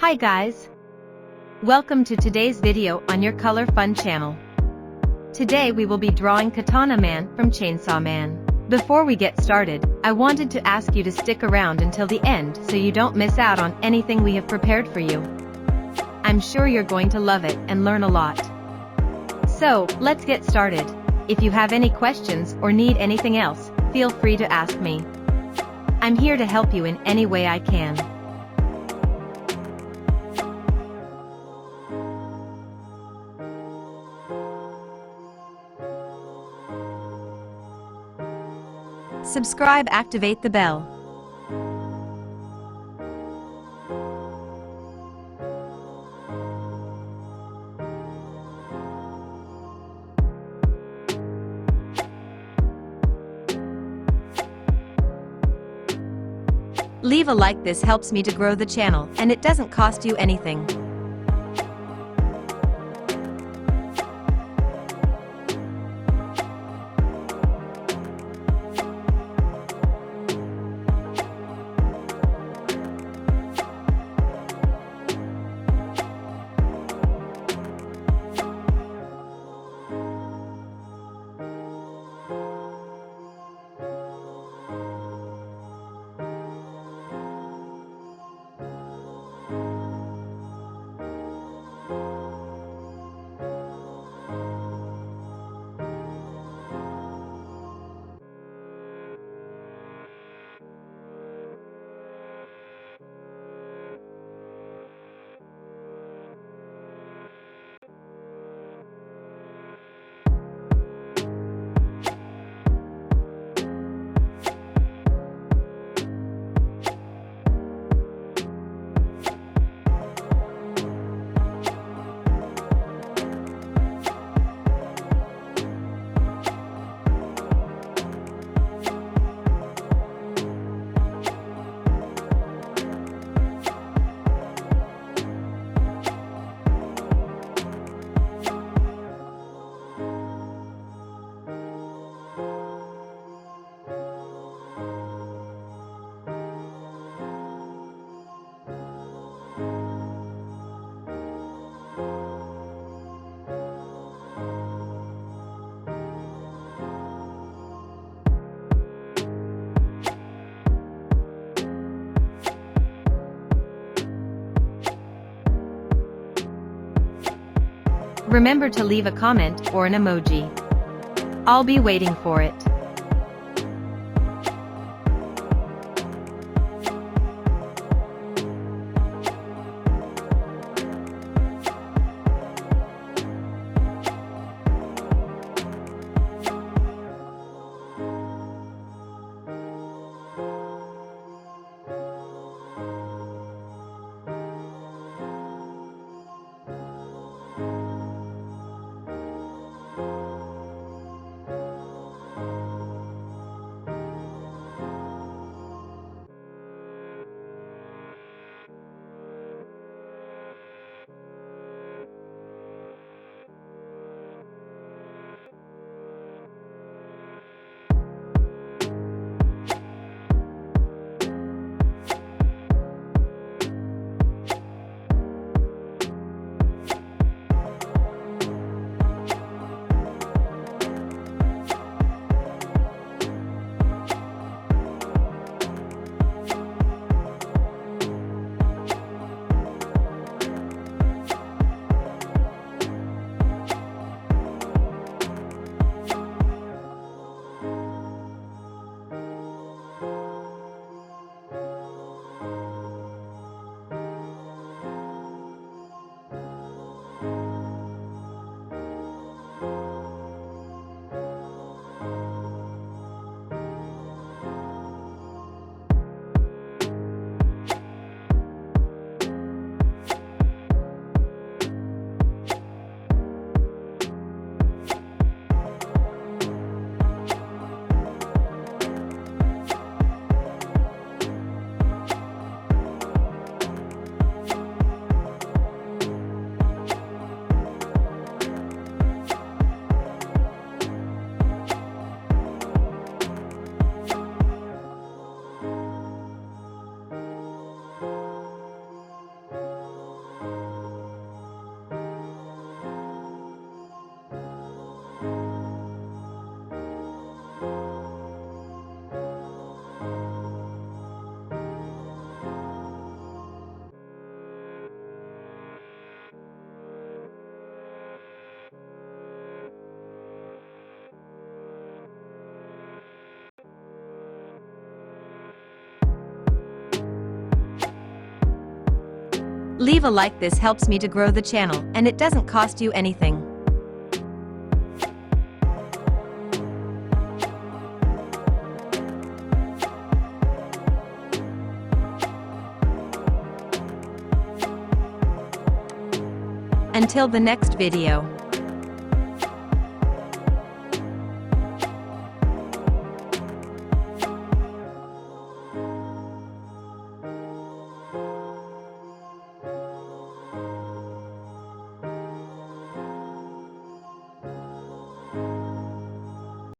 Hi guys! Welcome to today's video on your Color Fun channel. Today we will be drawing Katana Man from Chainsaw Man. Before we get started, I wanted to ask you to stick around until the end so you don't miss out on anything we have prepared for you. I'm sure you're going to love it and learn a lot. So, let's get started. If you have any questions or need anything else, feel free to ask me. I'm here to help you in any way I can. Subscribe, activate the bell. Leave a like, this helps me to grow the channel, and it doesn't cost you anything. Remember to leave a comment or an emoji. I'll be waiting for it. Leave a like, this helps me to grow the channel, and it doesn't cost you anything. Until the next video.